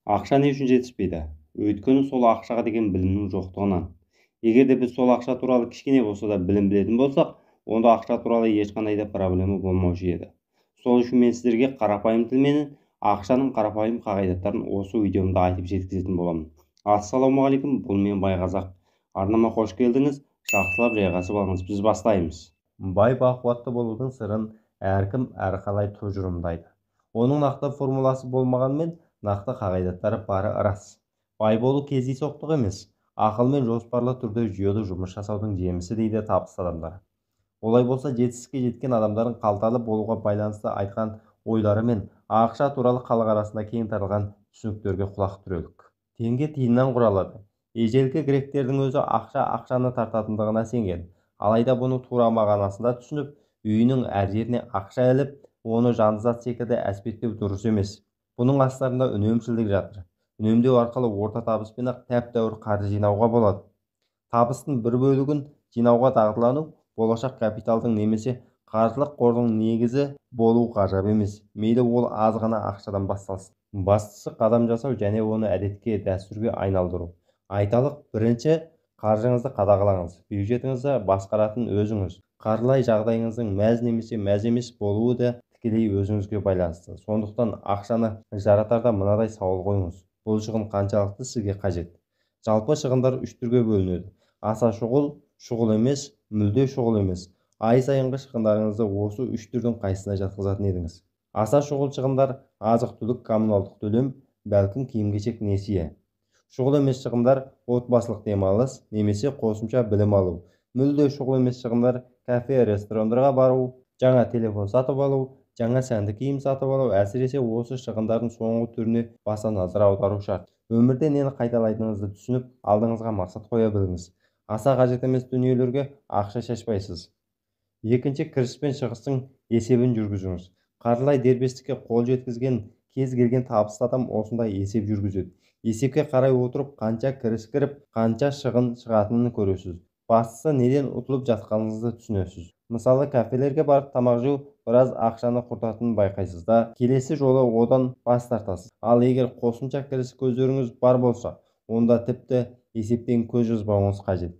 Ақша не үшін жетіспейді? Өйткені сол ақшаға деген білімнің жоқтығынан. Егер де біз сол ақша туралы кішкене болса да білім білетін болсақ, онда ақша туралы ешқандай да проблема болмаушы еді. Сол үшін мен сіздерге қарапайым тілмен ақшаның қарапайым қағидаттарын осы видеомда айтып жеткізетін боламын. Ассалаумағалейкум, бұл мен Байғазақ. Арнама қош келдіңіз. Жақсылап жайғасып алыңыз, біз бастаймыз. Бай бақуатты болудың сырын әркім әрқалай тұжырымдайды. Оның нақты формуласы болмағанмен, нақты қағидаттары бары рас. Бай болу кездейсоқтық емес, ақыл мен жоспарлы түрде жүйелі жұмыс жасаудың жемісі дейді табысты адамдар. Олай болса, жетістікке жеткен адамдардың қалталы болуға байланысты айтқан ойлары мен ақша туралы халық арасында кең таралған түсініктерге құлақ түрелік. Теңге тиыннан құралады. Ежелгі гректердің өзі ақшаны тартатындығына сенген. Алайда бұны тура мағынасында түсініп, үйінің әр жеріне ақша іліп, оны жанды зат секілді әспеттеу дұрыс емес. Бұның астарында үнемшілдік жатыр. Үнемдеу арқылы орта табыспен ақ тәп-тәуір қаржы жинауға болады. Табыстың бір бөлігін жинауға дағдылану болашақ капиталдың немесе қаржылық қордың негізі болу ғажап емес. Мейлі ол аз ғана ақшадан басталсын. Бастысы қадам жасау және оны әдетке, дәстүрге айналдыру. Айталық, бірінші, қаржыңызды қадағалаңыз. Бюджетіңізді басқаратын өзіңіз. Қаржылай жағдайыңыздың мәз немесе мәз емес болуы да тікелей өзіңізге байланысты. Сондықтан ақшаны жаратарда мынадай сауал қойыңыз. Бұл шығын қаншалықты сізге қажет? Жалпы шығындар үш түрге бөлінеді. Аса шұғыл, шұғыл емес, мүлде шұғыл емес. Ай сайынғы шығындарыңызды осы үш түрдің қайсысына жатқызатын едіңіз? Аса шұғыл шығындар азық-түлік, коммуналдық төлем, бәлкім киім-кешек, несие. Шұғыл емес шығындар отбасылық демалыс немесе қосымша білім алу. Мүлде шұғыл емес шығындар кафе, ресторандарға бару, жаңа телефон сатып алу, жаңа сәнді киім сатып алу. Әсіресе осы шығындардың соңғы түріне баса назар аудару шарт. Өмірде нені қайталайтыныңызды түсініп, алдыңызға мақсат қоя біліңіз. Аса қажет емес дүниелерге ақша шашпайсыз. Екінші, кіріс пен шығыстың есебін жүргізіңіз. Қаржылай дербестікке қол жеткізген кез келген табысты адам осындай есеп жүргізеді. Есепке қарай отырып, қанша кіріс кіріп, қанша шығын шығатынын көресіз. Бастысы, неден ұтылып жатқаныңызды түсінесіз. Мысалы, кафелерге барып тамақ жеу біраз ақшаны құртатынын байқайсыз да, келесі жолы одан бас тартасыз. Ал егер қосымша кіріс көздеріңіз бар болса, онда тіпті есептен көз жазбауыңыз қажет.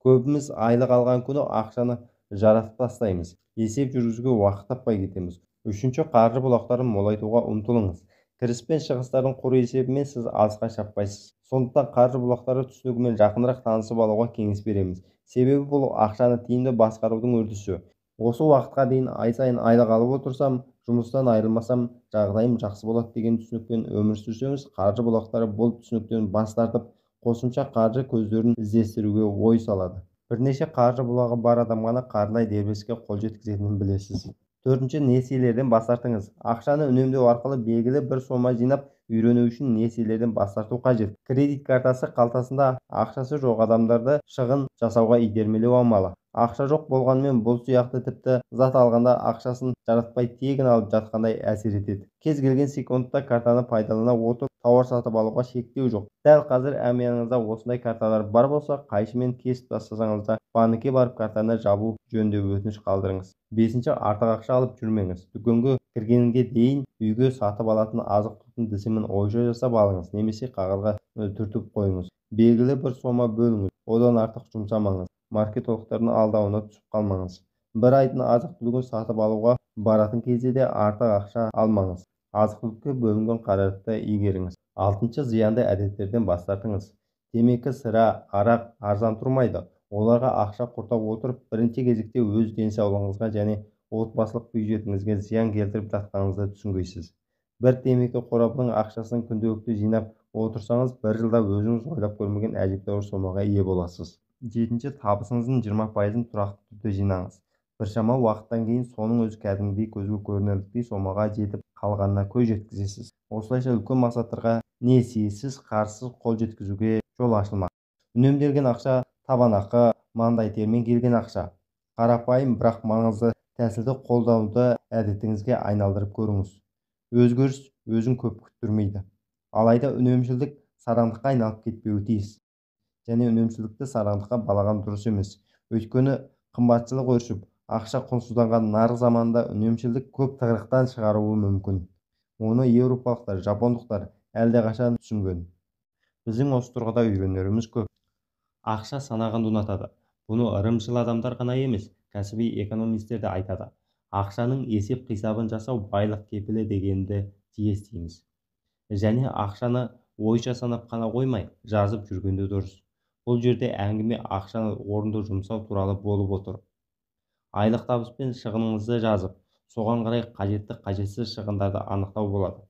Көбіміз айлық алған күні ақшаны жаратып тастаймыз. Есеп жүргізуге уақыт таппай кетеміз. Үшінші, қаржы бұлақтарын молайтуға ұмтылыңыз. Кіріс пен шығыстардың құр есебімен сіз алысқа шаппайсыз. Сондықтан қаржы бұлақтары түсінігімен жақынырақ танысып алуға кеңес береміз. Себебі бұл ақшаны тиімді басқарудың үрдісі. Осы уақытқа дейін ай сайын айлық алып отырсам, жұмыстан айырылмасам, жағдайым жақсы болады деген түсінікпен өмір сүрсеңіз, қаржы бұлақтары бұл түсініктен бас тартып, қосымша қаржы көздерін іздестіруге ой салады. Бірнеше қаржы бұлағы бар адам ғана қаржылай дербестікке қол жеткізетінін білесіз. Төртінші, несиелерден бас тартыңыз. Ақшаны үнемдеу арқылы белгілі бір сома жинап, үйрену үшін несиелерден бас тарту қажет. Кредит картасы қалтасында ақшасы жоқ адамдарды шығын жасауға итермелеу амалы. Ақша жоқ болғанмен бұл сияқты тіпті зат алғанда ақшасын жаратпай тегін алып жатқандай әсер етеді. Кез келген секундта картаны пайдалана отырып тауар сатып алуға шектеу жоқ. Дәл қазір әмияныңызда осындай карталар бар болса, қайшымен кесіп тастасаңыз да банкке барып картаны жабу жөнінде өтініш қалдырыңыз. Бесінші, артық ақша алып жүрмеңіз. Дүкенге кіргенге дейін үйге сатып алатын азық-түліктің тізімін ойша жасап алыңыз, немесе қағазға түртіп қойыңыз. Белгілі бір сома бөліңіз, одан артық жұмсамаңыз. Маркетологтардың алдауына түсіп қалмаңыз. Бір айдың азық-түлігін сатып алуға баратын кезде де артық ақша алмаңыз. Азық-түлікке бөлінген қаражатты игеріңіз. Алтыншы, зиянды әдеттерден бас тартыңыз. Темекі, сыра, арақ арзан тұрмайды. Оларға ақша құрта отырып, бірінші кезекте өз денсаулығыңызға және отбасылық бюджетіңізге зиян келтіріп жатқаныңызды түсінбейсіз. Бір темекі қорабының ақшасын күнделікті жинап отырсаңыз, бір жылда өзіңіз ойлап көрмеген әжептәуір сомаға ие боласыз. Жетінші, табысыңыздың 20%-ын тұрақты түрде жинаңыз. Біршама уақыттан кейін соның өзі кәдімгідей көзге көрінерліктей сомаға жетіп қалғанына көз жеткізесіз. Осылайша үлкен мақсаттарға несиесіз, қаржысыз қол жеткізуге жол ашылмақ. Үнемделген ақша табанақы, маңдай термен келген ақша. Қарапайым, бірақ маңызды тәсілді қолдауды әдетіңізге айналдырып көріңіз. Өзгеріс өзін көп күттірмейді. Алайда үнемшілдік сараңдыққа айналып кетпеуі тиіс. Және үнемшілдікті сараңдыққа балаған дұрыс емес. Өйткені қымбатшылық өршіп, ақша құнсызданған нарық заманында үнемшілдік көп тығырықтан шығаруы мүмкін. Оны еуропалықтар, жапондықтар, әлдеқашан түсінген. Біздің осы тұрғыда үйренеріміз көп. Ақша санағанды ұнатады. Бұны ырымшыл адамдар ғана емес, кәсіби экономистер де айтады. Ақшаның есеп-қисабын жасау байлық кепілі дегенді жиі естиміз. Және ақшаны ойша санап қана қоймай, жазып жүргенде дұрыс. Бұл жерде әңгіме ақшаны орынды жұмсау туралы болып отыр. Айлық табыс пен шығыныңызды жазып, соған қарай қажетті қажетсіз шығындарды анықтау болады.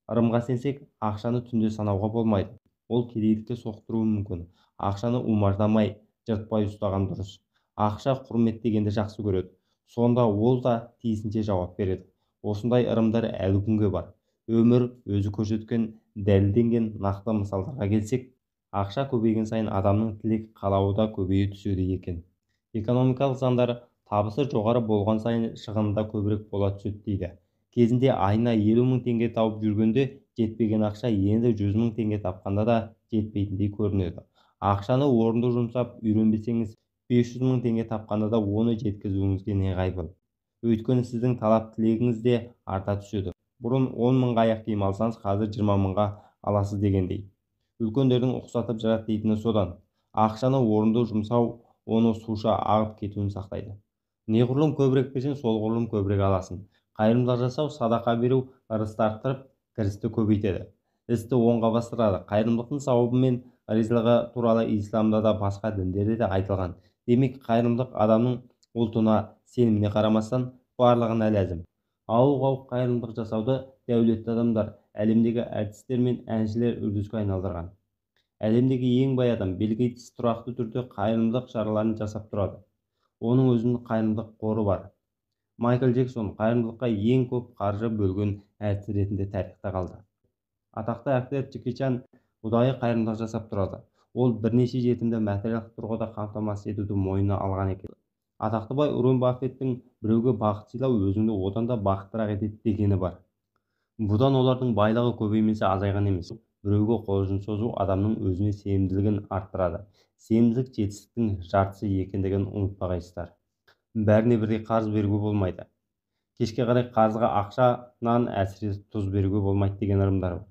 Ырымға сенсек, ақшаны түнде санауға болмайды. Ол кедейлікке соқтыруы мүмкін. Ақшаны умаждамай, жыртпай ұстаған дұрыс. Ақша құрмет дегенді жақсы көреді. Сонда ол да тиісінше жауап береді. Осындай ырымдар әлі күнге бар. Өмір өзі көрсеткен, дәлелденген нақты мысалдарға келсек, ақша көбейген сайын адамның тілек қалауы да көбейе түседі екен. Экономикалық заңдар табысы жоғары болған сайын шығынында көбірек бола түседі дейді. Кезінде айына 50 мың теңге тауып жүргенде жетпеген ақша енді 100 мың теңге тапқанда да жетпейтіндей көрінеді. Ақшаны орынды жұмсап үйренбесеңіз, 500 мың теңге тапқанда да оны жеткізуіңізге не ғайбыл. Өйткені сіздің талап тілегіңіз де арта түседі. Бұрын 10 мыңға аяқ киім алсаңыз, қазір 20 мыңға аласыз дегендей. Үлкендердің ұқсатып жарат дейтіні содан. Ақшаны орынды жұмсау оны суша ағып кетуін сақтайды. Неғұрлым көбірек берсең, солғұрлым көбірек аласың. Қайырымдылық жасау, садақа беру ырысты арттырып, кірісті көбейтеді. Істі оңға бастырады. Қайырымдылықтың сауабы мен ризалығы туралы исламда да басқа діндерде де айтылған. Демек, қайырымдылық адамның ұлтына, сеніміне қарамастан барлығына ләзім. Ауық-ауық қайырымдылық жасауды дәулетті адамдар, әлемдегі әртістер мен әншілер үрдіске айналдырған. Әлемдегі ең бай адам Билл Гейтс тұрақты түрде қайырымдылық шараларын жасап тұрады. Оның өзінің қайырымдылық қоры бар. Майкл Джексон қайырымдылыққа ең көп қаржы бөлген әртіс ретінде тарихта қалды. Атақты актер Джеки Чан ұдайы қайырымдылық жасап тұрады. Ол бірнеше жетімді материалдық тұрғыда қамтамасыз етуді мойнына алған екен. Атақты бай Уоррен Баффеттің біреуге бақыт сыйлау өзіңді одан да бақыттырақ етеді дегені бар. Бұдан олардың байлығы көбеймесе азайған емес. Біреуге қол ұшын созу адамның өзіне сенімділігін арттырады. Сенімділік жетістіктің жартысы екендігін ұмытпағайсыздар. Бәріне бірдей қарыз беруге болмайды. Кешке қарай қарызға ақшанан әсіресе тұз беруге болмайды деген ырымдар бар.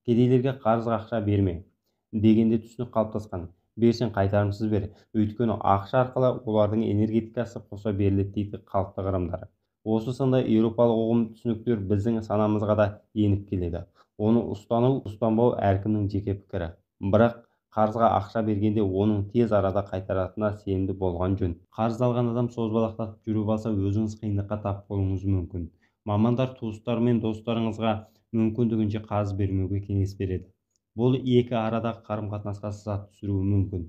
Кедейлерге қарызға ақша берме дегенде түсінік қалыптасқан. Берсең қайтарымсыз бер. Өйткені ақша арқылы олардың энергетикасы қоса беріледі дейді халықтық ырымдар. Осы сынды еуропалық ұғым түсініктер біздің санамызға да еніп келеді. Оны ұстанбау әркімнің жеке пікірі. Бірақ қарызға ақша бергенде оның тез арада қайтаратынына сенімді болған жөн. Қарыз алған адам созбалақтатып жүріп алса, өзіңіз қиындыққа тап болуыңыз мүмкін. Мамандар туыстар мен достарыңызға мүмкіндігінше қарыз бермеуге кеңес береді. Бұл екі арадағы қарым-қатынасқа сызат түсіруі мүмкін.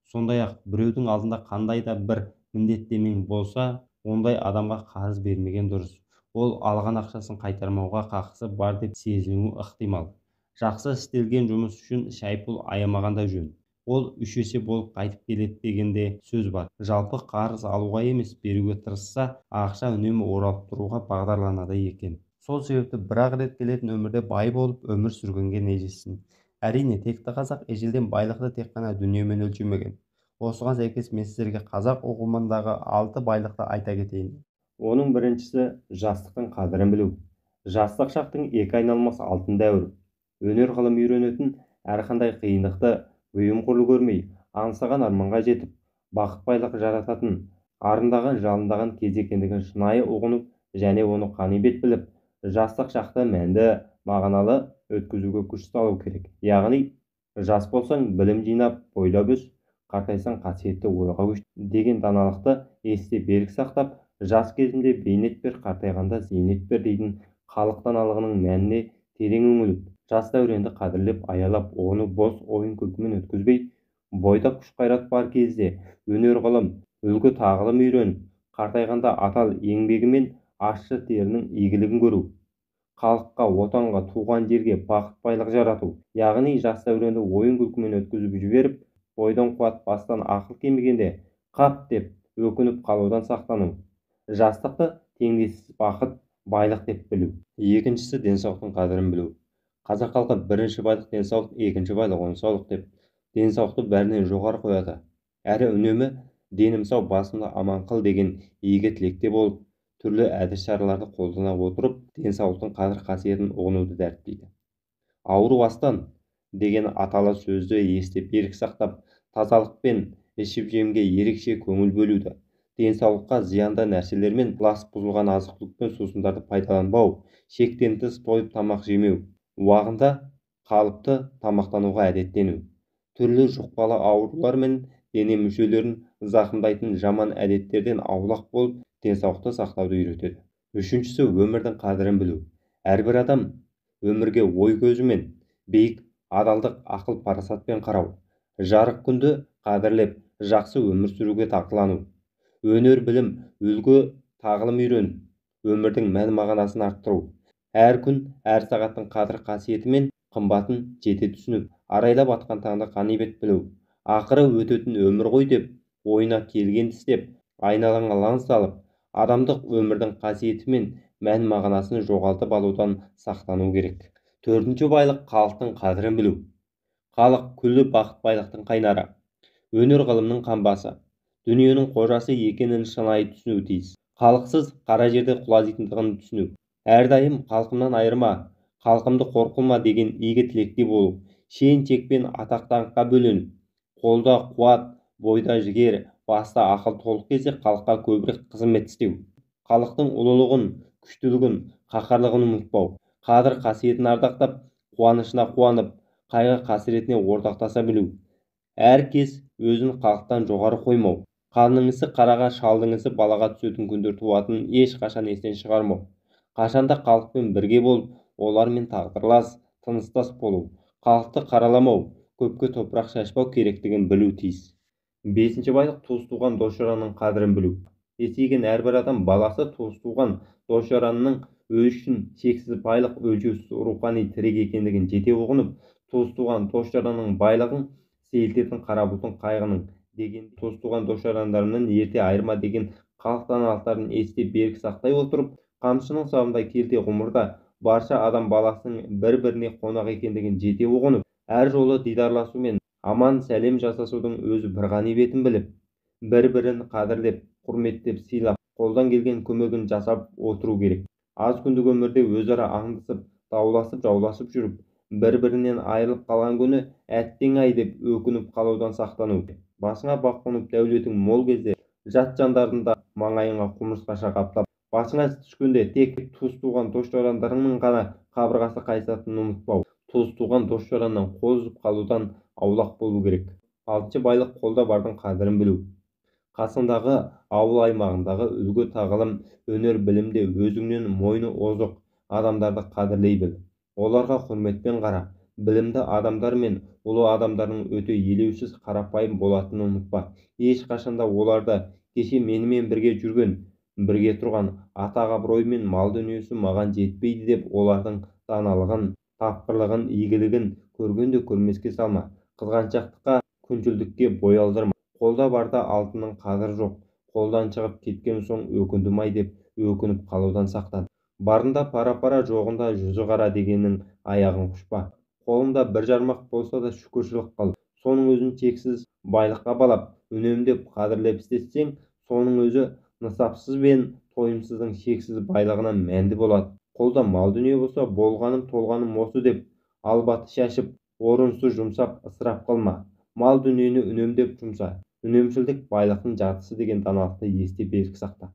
Сондай-ақ біреудің алдында қандай да бір міндеттемең болса, ондай адамға қарыз бермеген дұрыс. Ол алған ақшасын қайтармауға қақысы бар деп сезінуі ықтимал. Жақсы істелген жұмыс үшін шайпұл аямағанда жөн. Ол 3 есе болып қайтып келеді дегенде сөз бар. Жалпы қарыз алуға емес, беруге тырысса, ақша үнемі оралып тұруға бағдарланады екен. Сол себепті бір-ақ рет келетін өмірде бай болып өмір сүргенге не жетсін. Әрине, текті қазақ ежелден байлықты тек қана дүниемен өлшемеген. Осыған сәйкес мен сіздерге қазақ ұғымындағы 6 байлықты айта кетейін. Оның біріншісі жастықтың қадірін білу. Жастық шақтың екі айналмас алтын дәуір. Өнер ғылым үйренетін, әрқандай қиындықты бұйымқұрлы көрмей, аңсаған арманға жетіп, бақыт байлық жарататын, арындаған жалындаған кез екендігін шынайы ұғынып және оны қанибет біліп, жастық шақты мәнді, мағыналы өткізуге күш салу керек. Яғни, жас болсаң білім жинап, бойлап өс, қартайсаң қасиетті ойға көш деген даналықты есте берік сақтап, жас кезінде бейнет бер, қартайғанда зейнет бер дейтін халық даналығының мәніне терең үңіліп, жас дәуренді қадірлеп, аялап, оны бос ойын күлкімен өткізбей, бойда күш-қайрат бар кезде өнер ғылым, үлгі тағылым үйреніп, қартайғанда атал еңбегімен ащы терінің игілігін көру, халыққа, отанға, туған жерге бақыт байлық жарату. Яғни жас дәуренді ойын күлкімен өткізіп жіберіп, бойдан қуат, бастан ақыл кемігенде қап деп өкініп қалудан сақтану. Жастықты теңдессіз бақыт, байлық деп білу. Екіншісі денсаулықтың қадірін білу. Қазақ халқы бірінші байлық денсаулық, екінші байлық денсаулық деп денсаулықты бәрінен жоғары қояды. Әрі үнемі денім сау, басымды аман қыл деген игі тілекте болып, түрлі әдіс шараларды қолдана отырып, денсаулықтың қадір қасиетін ұғынуды дәріптейді. Ауру астан деген аталы сөзді естіп берік сақтап, тазалық пен ішіп-жемге ерекше көңіл бөлуді, денсаулыққа зиянды нәрселер мен лас бұзылған азық-түлік пен сусындарды пайдаланбау, шектен тыс тойып тамақ жемеу, уағында қалыпты тамақтануға әдеттену, түрлі жұқпалы аурулар мен дене мүшелерін зақымдайтын жаман әдеттерден аулақ болып, денсаулықты сақтауды үйретеді. Үшіншісі, өмірдің қадірін білу. Әрбір адам өмірге ой көзімен, биік адалдық, ақыл парасатпен қарау, жарық күнді қадірлеп, жақсы өмір сүруге дағдылану, өнер, білім, үлгі, тағылым үйреніп, өмірдің мән-мағынасын арттыру, әр күн, әр сағаттың қадір қасиеті мен қымбатын жете түсініп, арайлап атқан таңды ғанибет білу, ақыры өтетін өмір ғой деп, ойына келгенді істеп, айналаңа лаң салып, адамдық өмірдің қасиеті мен мән-мағынасын жоғалтып алудан сақтану керек. Төртінші байлық, халықтың қадірін білу. Халық күллі бақыт-байлықтың қайнары, өнер ғылымның қамбасы, дүниенің қожасы екенін шынайы түсінуі тиіс. Халықсыз қара жерде құлазитындығын түсіну. Әрдайым халқымнан айырма, халқымды қор қылма деген игі тілекте болу. Шен-шекпен атақ-даңққа бөленіп, қолда қуат, бойда жігер, баста ақыл толық кезде халыққа көбірек қызмет істеу. Халықтың ұлылығын, күштілігін, қаһарлығын ұмытпау. Қадір қасиетін ардақтап, қуанышына қуанып, қайғы қасіретіне ортақтаса білу. Әркез өзін халықтан жоғары қоймау. Ханның ісі қараға, шалдың ісі балаға түсетін күндер туатынын ешқашан естен шығармау. Қашанда халықпен бірге болып, олармен тағдырлас, тыныстас болу. Халықты қараламау, көпке топырақ шашпау керектігін білу тиіс. Бесінші байлық, туыс-туған, дос-жаранның қадірін білу. Есейген әрбір адам баласы туыс-туған, дос-жаранның өзі үшін шексіз байлық, өлшеусіз рухани тірек екендігін жете ұғынып, туыс-туған, дос-жаранның байлығын сейілтетін қара бұлтың қайғының деген туыс-туған, дос-жарандарынан ерте айырма деген халық даналықтарын есте берік сақтай отырып, қамшының сабындай келте ғұмырда барша адам баласының бір-біріне қонақ екендігін жете ұғынып, әр жолы дидарласу мен аман сәлем жасасудың өзі бір ғанибетін біліп, бір-бірін қадірлеп, құрметтеп, сыйлап, қолдан келген көмегін жасап отыру керек. Аз күндік өмірде өзара аңдысып, дауласып, жауласып жүріп, бір-бірінен айырылып қалған күні әттең-ай деп өкініп қалудан сақтану. Басыңа бақ қонып дәулетің мол кезде жат жандардың да маңайыңа құмырсқаша қаптап, басыңа түскенде тек туыс-туған, дос-жарандарыңның ғана қабырғасы қайысатынын ұмытпау. Туыс-туған, дос-жараннан қол үзіп қалудан аулақ болу керек. Алтыншы байлық, қолда бардың қадірін білу. Қасыңдағы ауыл аймағындағы үлгі, тағылым, өнер, білімде өзіңнен мойны озық адамдарды қадірлей біл. Оларға құрметпен қара. Білімді адамдар мен ұлы адамдардың өте елеусіз, қарапайым болатынын ұмытпа. Ешқашанда оларды кеше менімен бірге жүрген, бірге тұрған, атақ-абырой мен мал дүниесі маған жетпейді деп олардың даналығын, тапқырлығын, игілігін көргенде көрмеске салма. Қызғаншақтыққа, күншілдікке бой алдырма. Қолда барда алтынның қадірі жоқ. Қолдан шығып кеткен соң өкіндім-ай деп өкініп қалудан сақтан. Барында пара-пара, жоғында жүзі қара дегеннің аяғын құшпа. Қолыңда бір жармақ болса да шүкіршілік қыл. Соның өзін шексіз байлыққа балап, үнемдеп, қадірлеп істетсең, соның өзі нысапсыз бен тойымсыздың шексіз байлығынан мәнді болады. Қолда мал дүние болса, болғаным толғаным осы деп албаты шашып, орынсыз жұмсап, ысырап қылма. Мал дүниені үнемдеп жұмса. Үнемшілдік байлықтың жартысы деген даналықты есте берік сақта.